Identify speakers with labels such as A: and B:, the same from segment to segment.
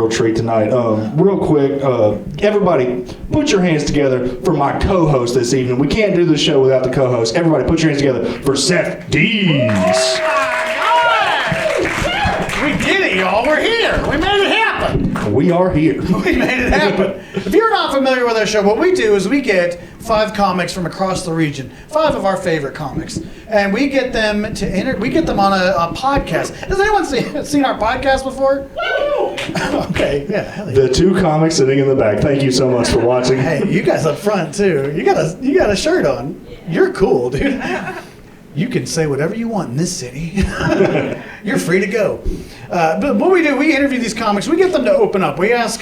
A: real treat tonight. Real quick, everybody, put your hands together for my co-host this evening. We can't do the show without the co-host. Everybody, put your hands together for Seth Dees.
B: We did it, y'all. We're here. We made it happen.
A: We are here.
B: We made it happen. If you're not familiar with our show, what we do is we get 5 comics from across the region, 5 of our favorite comics, and we get them to we get them on a podcast. Has anyone seen our podcast before? Okay, yeah. Hell yeah.
A: The 2 comics sitting in the back. Thank you so much for watching.
B: Hey, you guys up front too. You got a shirt on. You're cool, dude. You can say whatever you want in this city. You're free to go. But what we do, we interview these comics. We get them to open up. We ask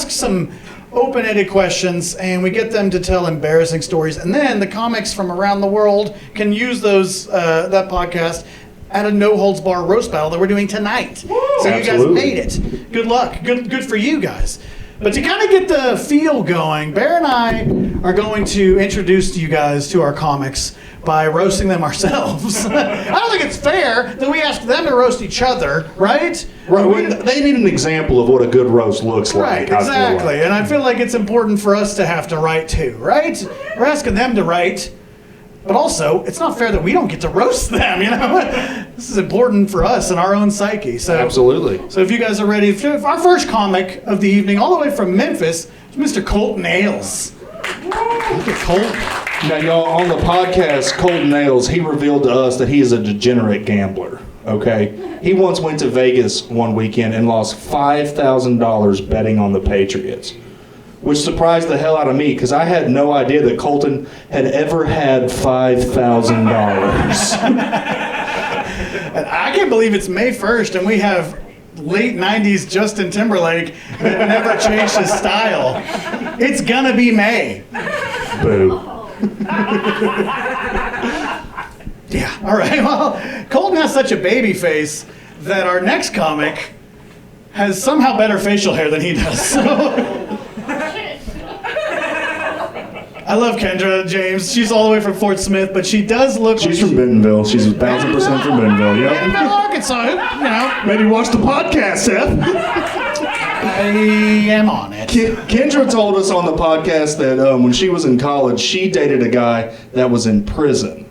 B: some open-ended questions, and we get them to tell embarrassing stories. And then the comics from around the world can use that podcast at a no-holds-bar roast battle that we're doing tonight.
A: Woo!
B: So
A: Absolutely.
B: You guys made it. Good luck. Good for you guys. But to kind of get the feel going, Bear and I are going to introduce you guys to our comics by roasting them ourselves. I don't think it's fair that we ask them to roast each other, right?
A: Right, they need an example of what a good roast looks like.
B: Right, exactly. And I feel like it's important for us to have to write too, right? We're asking them to write, but also it's not fair that we don't get to roast them, you know? This is important for us and our own psyche. So,
A: absolutely.
B: So if you guys are ready, our first comic of the evening, all the way from Memphis, is Mr. Colton Ailes. Look at Colton.
A: Now, y'all, on the podcast, Colton Ailes, he revealed to us that he is a degenerate gambler, okay? He once went to Vegas one weekend and lost $5,000 betting on the Patriots, which surprised the hell out of me because I had no idea that Colton had ever had $5,000.
B: And I can't believe it's May 1st and we have late 90s Justin Timberlake that never changed his style. It's gonna be May.
A: Boo.
B: Yeah, all right. Well, Colton has such a baby face that our next comic has somehow better facial hair than he does. So. I love Kendra James. She's all the way from Fort Smith, but she does look
A: She's from Bentonville. She's 1,000% from Bentonville, yep.
B: Bentonville, Arkansas, you know.
A: Maybe watch the podcast, Seth.
B: I am on it.
A: Kendra told us on the podcast that when she was in college, she dated a guy that was in prison.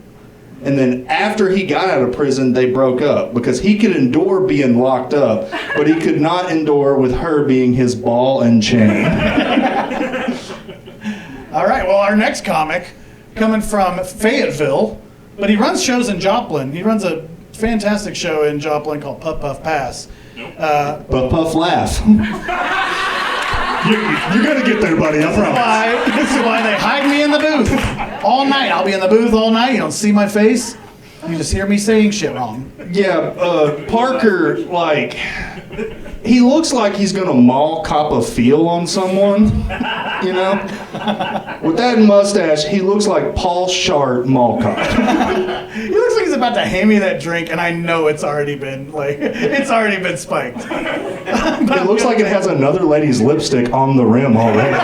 A: And then after he got out of prison, they broke up because he could endure being locked up, but he could not endure with her being his ball and chain.
B: All right, well, our next comic, coming from Fayetteville, but he runs shows in Joplin. He runs a fantastic show in Joplin called Puff Puff Pass.
A: But Puff laugh. You're going to get there, buddy, I promise.
B: This is why they hide me in the booth all night. I'll be in the booth all night. You don't see my face. You just hear me saying shit wrong.
A: Yeah, Parker, he looks like he's gonna mall cop a feel on someone, you know? With that mustache, he looks like Paul Shart mall cop.
B: He looks like he's about to hand me that drink, and I know it's already been spiked.
A: It looks like it has another lady's lipstick on the rim already.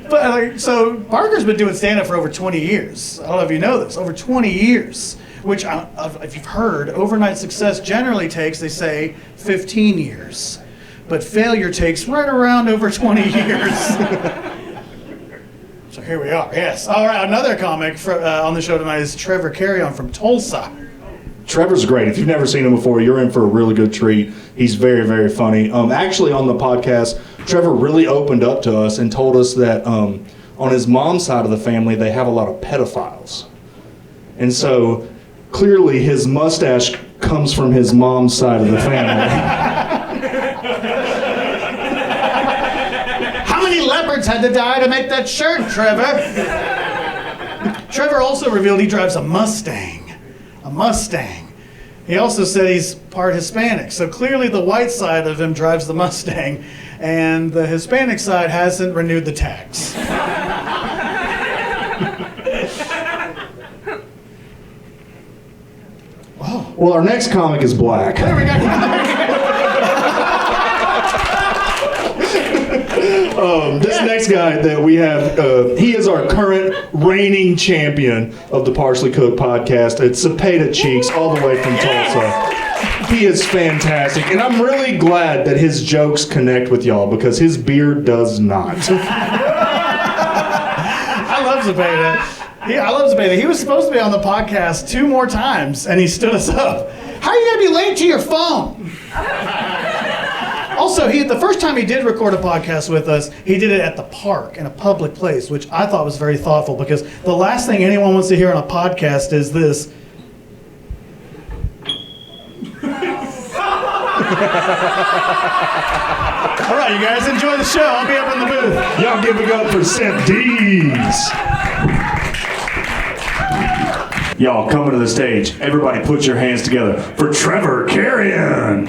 B: But so Parker's been doing stand-up for over 20 years. I don't know if you know this, over 20 years. Which, if you've heard, overnight success generally takes, they say, 15 years. But failure takes right around over 20 years. So here we are, yes. All right, another comic on the show tonight is Trevor Carrion from Tulsa.
A: Trevor's great. If you've never seen him before, you're in for a really good treat. He's very, very funny. Actually, on the podcast, Trevor really opened up to us and told us that on his mom's side of the family, they have a lot of pedophiles. And so, clearly, his mustache comes from his mom's side of the family.
B: How many leopards had to die to make that shirt, Trevor? Trevor also revealed he drives a Mustang. A Mustang. He also said he's part Hispanic, so clearly the white side of him drives the Mustang, and the Hispanic side hasn't renewed the tax. Whoa.
A: Well, our next comic is black.
B: There we go.
A: This next guy that we have, he is our current reigning champion of the Partially Cooked podcast. It's Cepeda Cheeks, all the way from Tulsa. He is fantastic, and I'm really glad that his jokes connect with y'all because his beard does not.
B: I love Cepeda. I love Cepeda. He was supposed to be on the podcast 2 more times, and he stood us up. How are you going to be late to your phone? Also, the first time he did record a podcast with us, he did it at the park in a public place, which I thought was very thoughtful because the last thing anyone wants to hear on a podcast is this. All right, you guys, enjoy the show. I'll be up in the booth.
A: Y'all give it up for Seth Dees. Y'all coming to the stage. Everybody put your hands together for Trevor Carrion.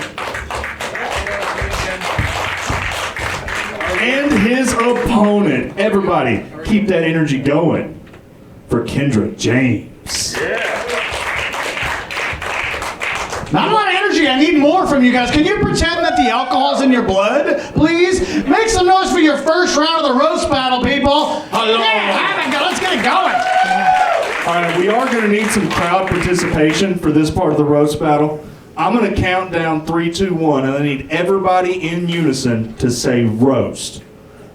A: And his opponent. Everybody keep that energy going for Kendra James.
B: Not a lot of energy. I need more from you guys. Can you pretend that the alcohol's in your blood, please? Make some noise for your first round of the roast battle, people. Hello. Yeah, let's get it going.
A: All right, we are going to need some crowd participation for this part of the roast battle. I'm going to count down 3, 2, 1, and I need everybody in unison to say roast.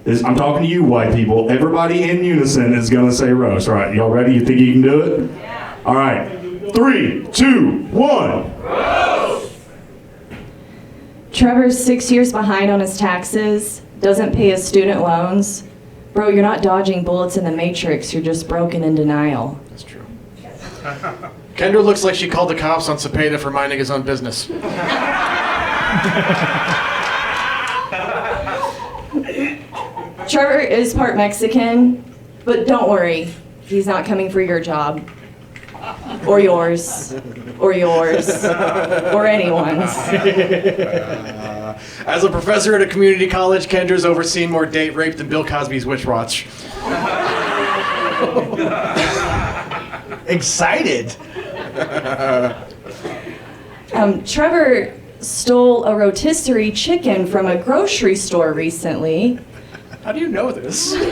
A: I'm talking to you, white people. Everybody in unison is going to say roast. All right, y'all ready? You think you can do it? Yeah. All right, 3, 2, 1. Roast!
C: Trevor's 6 years behind on his taxes, doesn't pay his student loans. Bro, you're not dodging bullets in the Matrix, you're just broken in denial.
D: That's true. Kendra looks like she called the cops on Cepeda for minding his own business.
C: Trevor is part Mexican, but don't worry, he's not coming for your job. Or yours. Or yours. Or anyone's.
D: As a professor at a community college, Kendra's overseen more date rape than Bill Cosby's Witch Watch.
B: Excited.
C: Trevor stole a rotisserie chicken from a grocery store recently.
D: How do you know this?
C: Everything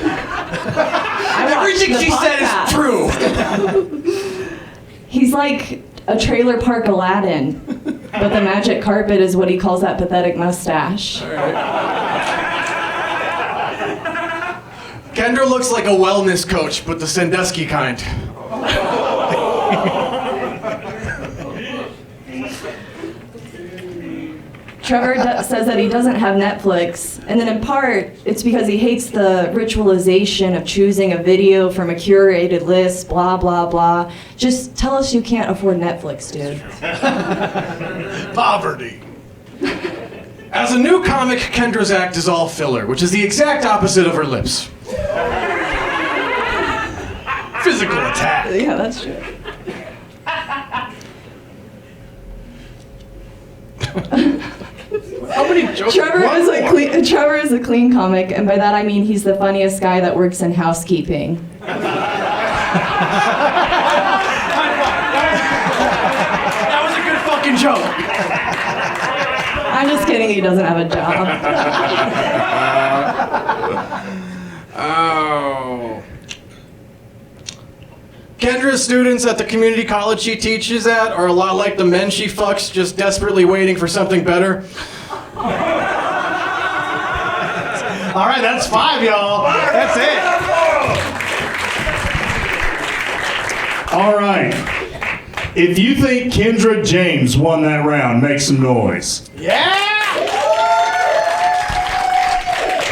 D: she said is true.
C: He's like a trailer park Aladdin, but the magic carpet is what he calls that pathetic mustache.
D: Kendra looks like a wellness coach, but the Sandusky kind.
C: Trevor says that he doesn't have Netflix, and then in part, it's because he hates the ritualization of choosing a video from a curated list, blah, blah, blah. Just tell us you can't afford Netflix, dude.
D: Poverty. As a new comic, Kendra's act is all filler, which is the exact opposite of her lips. Physical attack.
C: Yeah, that's true.
D: How many jokes?
C: Trevor is a clean comic, and by that I mean he's the funniest guy that works in housekeeping.
D: That was a good fucking joke.
C: I'm just kidding, he doesn't have a job.
D: Oh. Kendra's students at the community college she teaches at are a lot like the men she fucks, just desperately waiting for something better.
B: All right, that's 5, y'all. That's it.
A: All right. If you think Kendra James won that round, make some noise.
B: Yeah!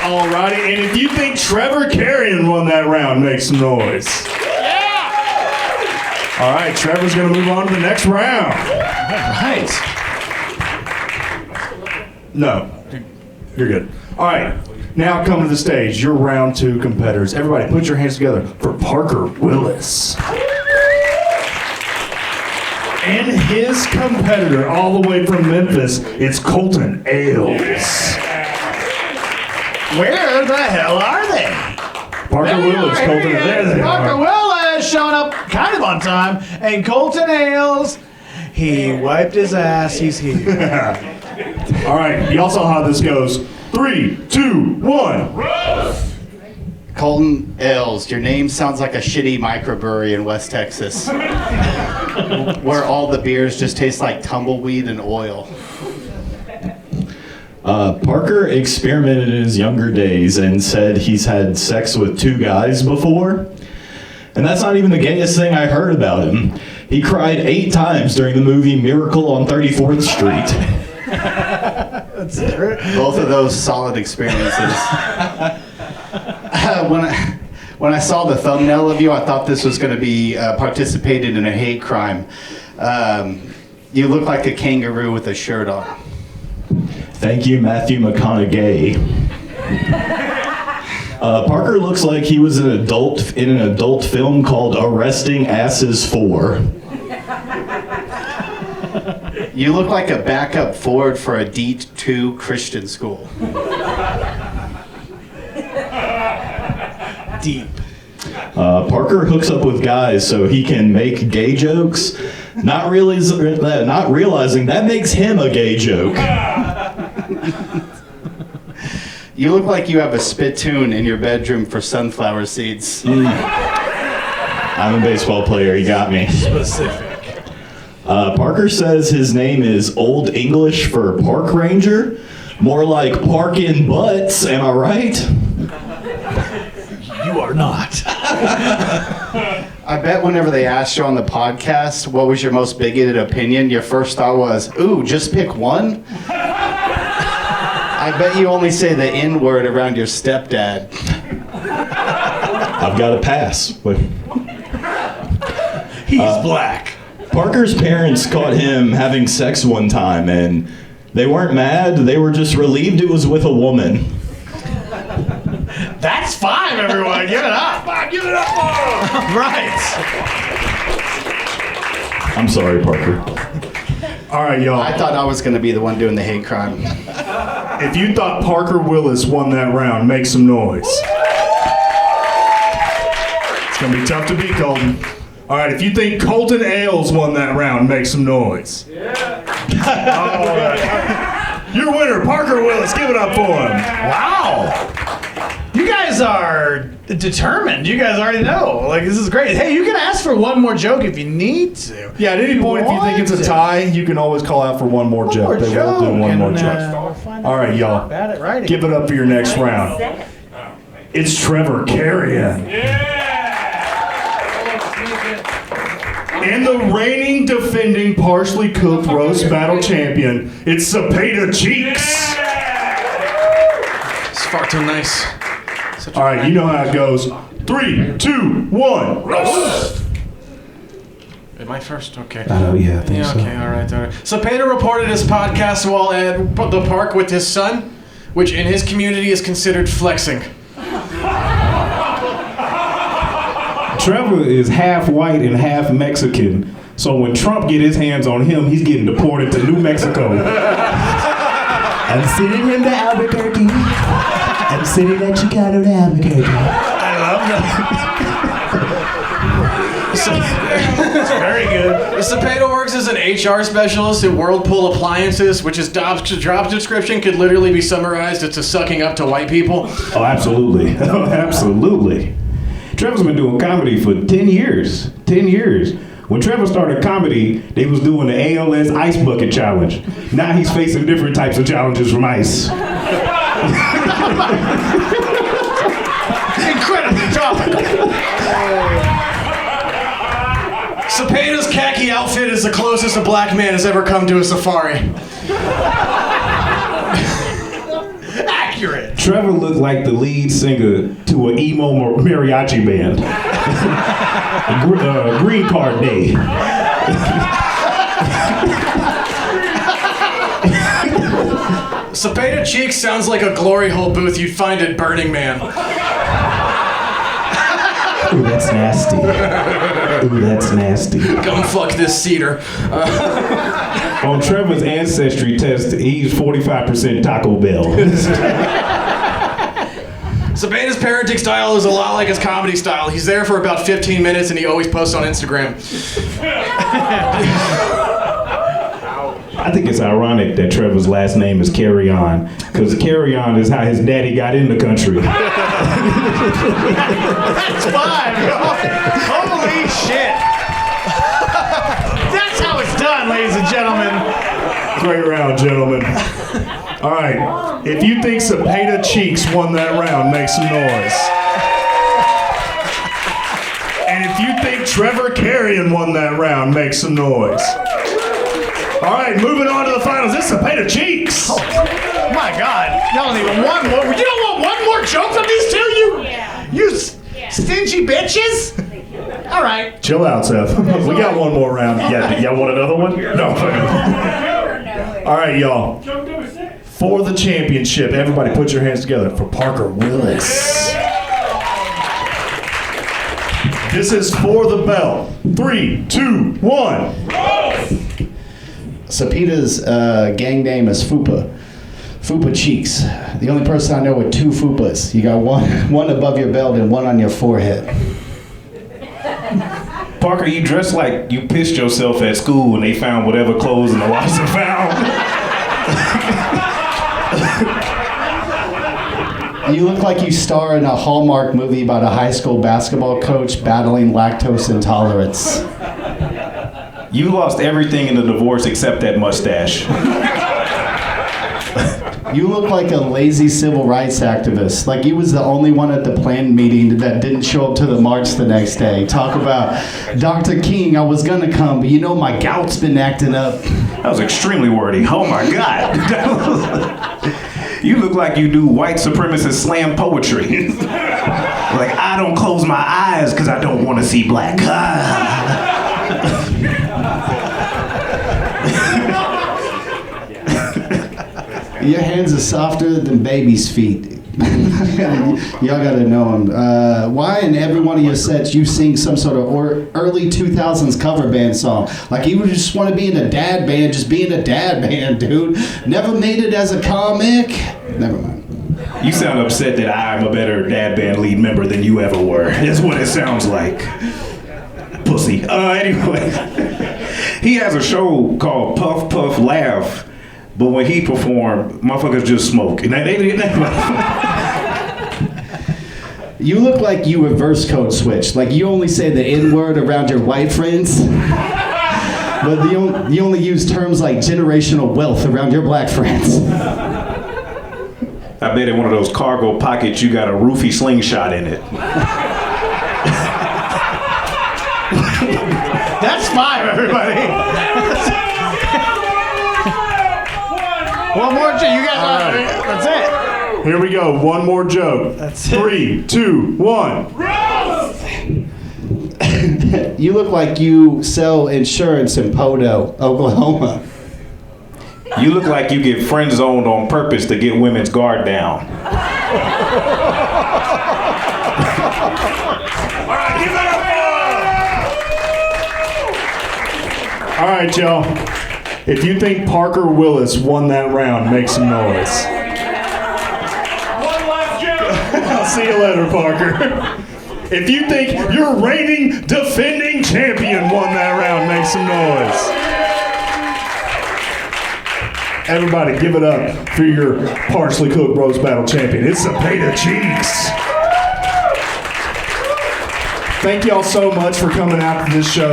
A: All righty. And if you think Trevor Carrion won that round, make some noise. Yeah! All right, Trevor's going to move on to the next round.
B: Right.
A: No, you're good. All right. Now come to the stage, your round 2 competitors. Everybody put your hands together for Parker Willis. And his competitor, all the way from Memphis, it's Colton Ailes.
B: Where the hell are they?
A: Parker Willis, Colton Ailes. There they
B: Parker
A: are.
B: Willis showing up kind of on time. And Colton Ailes, he wiped his ass. He's here.
A: All right, y'all saw how this goes. 3, 2, 1.
E: Colton Ailes, your name sounds like a shitty microbrewery in West Texas, where all the beers just taste like tumbleweed and oil.
F: Parker experimented in his younger days and said he's had sex with 2 guys before. And that's not even the gayest thing I heard about him. He cried 8 times during the movie Miracle on 34th Street.
B: That's true.
E: Both of those solid experiences. When I saw the thumbnail of you, I thought this was going to be participated in a hate crime. You look like a kangaroo with a shirt on.
F: Thank you, Matthew McConaughey. Parker looks like he was in an adult film called Arresting Asses 4.
E: You look like a backup forward for a D2 Christian school.
B: Deep.
F: Parker hooks up with guys so he can make gay jokes, not realizing that makes him a gay joke.
E: You look like you have a spittoon in your bedroom for sunflower seeds.
F: I'm a baseball player, he got me.
B: Specific.
F: Parker says his name is Old English for park ranger, more like parkin' butts, am I right?
B: You are not.
E: I bet whenever they asked you on the podcast, what was your most bigoted opinion, your first thought was, ooh, just pick one? I bet you only say the N-word around your stepdad.
F: I've got to pass. But
B: He's black.
F: Parker's parents caught him having sex one time, and they weren't mad, they were just relieved it was with a woman.
B: That's 5, everyone. Give it up. Give it up for him. Right.
F: I'm sorry, Parker.
A: All right, y'all.
E: I thought I was going to be the one doing the hate crime.
A: If you thought Parker Willis won that round, make some noise. It's going to be tough to beat, Colton. All right, if you think Colton Ailes won that round, make some noise. Yeah. All right. Your winner, Parker Willis. Give it up for him.
B: Wow. You guys are determined. You guys already know. Like, this is great. Hey, you can ask for one more joke if you need to.
A: Yeah, at any point, if you think it's a tie, you can always call out for one more joke. They will do one more joke. All right, y'all.
B: Bad at writing.
A: Give it up for your next round. It's Trevor Carrion. And the reigning, defending, partially cooked roast battle champion, it's Cepeda Cheeks.
D: It's far too nice.
A: All right, you know how it goes. 3, 2, 1, roast.
D: Am I first? Okay.
G: Yeah, I think so.
D: Okay, all right. Cepeda reported his podcast while at the park with his son, which in his community is considered flexing.
G: Trevor is half white and half Mexican, so when Trump get his hands on him, he's getting deported to New Mexico. I'm sitting in the Albuquerque. I'm sitting at Chicago to Albuquerque.
B: I love that. It's very good.
D: Cepeda works as an HR specialist at Whirlpool Appliances, which his job description could literally be summarized as to sucking up to white people.
G: Oh, absolutely. Oh, absolutely. Trevor's been doing comedy for 10 years. 10 years. When Trevor started comedy, they was doing the ALS Ice Bucket Challenge. Now he's facing different types of challenges from ice.
B: Incredibly topical.
D: Cepeda's khaki outfit is the closest a black man has ever come to a safari.
B: Accurate.
G: Trevor looked like the lead singer to an emo mariachi band. Green Card Day.
D: Cepeda Cheeks sounds like a glory hole booth you'd find at Burning Man.
G: Ooh, that's nasty. Ooh, that's nasty.
D: Come fuck this cedar.
G: On Trevor's ancestry test, he's 45% Taco Bell.
D: Cepeda's parenting style is a lot like his comedy style. He's there for about 15 minutes and he always posts on Instagram.
G: I I think it's ironic that Trevor's last name is Carry On, because Carry On is how his daddy got in the country.
B: That's 5, y'all. Holy shit. That's how it's done, ladies and gentlemen.
A: Great round, gentlemen. All right. If you think Cepeda Cheeks won that round, make some noise. And if you think Trevor Carrion won that round, make some noise. All right, moving on to the finals. This is Cepeda Cheeks.
B: Oh, my God. Y'all don't even want more. You don't want one more joke from these two? You stingy bitches? All right.
A: Chill out, Seth. We got one more round. Yeah, y'all want another one? No. All right, y'all. For the championship, everybody put your hands together for Parker Willis. This is for the belt. 3, 2, 1.
E: Cepeda's gang name is Fupa. Fupa Cheeks. The only person I know with 2 Fupas. You got one above your belt and one on your forehead.
G: Parker, you dress like you pissed yourself at school and they found whatever clothes in the washer found.
E: You look like you star in a Hallmark movie about a high school basketball coach battling lactose intolerance.
G: You lost everything in the divorce except that mustache.
E: You look like a lazy civil rights activist. Like you was the only one at the planned meeting that didn't show up to the march the next day. Talk about, Dr. King, I was gonna come, but you know my gout's been acting up.
G: That was extremely wordy. Oh my God. You look like you do white supremacist slam poetry. Like, I don't close my eyes because I don't want to see black.
E: Your hands are softer than baby's feet. Y'all gotta know him. Why in every one of your sets you sing some sort of early 2000s cover band song? Like you just want to be in a dad band, just being a dad band, dude. Never made it as a comic. Never mind.
G: You sound upset that I'm a better dad band lead member than you ever were. That's what it sounds like. Pussy. Anyway. He has a show called Puff Puff Laugh, but when he performed, motherfuckers just smoke. And
E: You look like you reverse code switch. Like you only say the N-word around your white friends, but you only use terms like generational wealth around your black friends.
G: I bet in one of those cargo pockets you got a roofie slingshot in it.
B: That's 5, everybody. One more joke. You guys got it. That's it.
A: Here we go. One more joke.
B: That's it.
A: 3, 2, 1.
E: You look like you sell insurance in Podo, Oklahoma.
G: You look like you get friend zoned on purpose to get women's guard down.
A: All right, y'all. If you think Parker Willis won that round, make some noise. I'll see you later, Parker. If you think your reigning, defending champion won that round, make some noise. Everybody, give it up for your partially cooked roast battle champion. It's Cepeda Cheeks. Thank y'all so much for coming out to this show.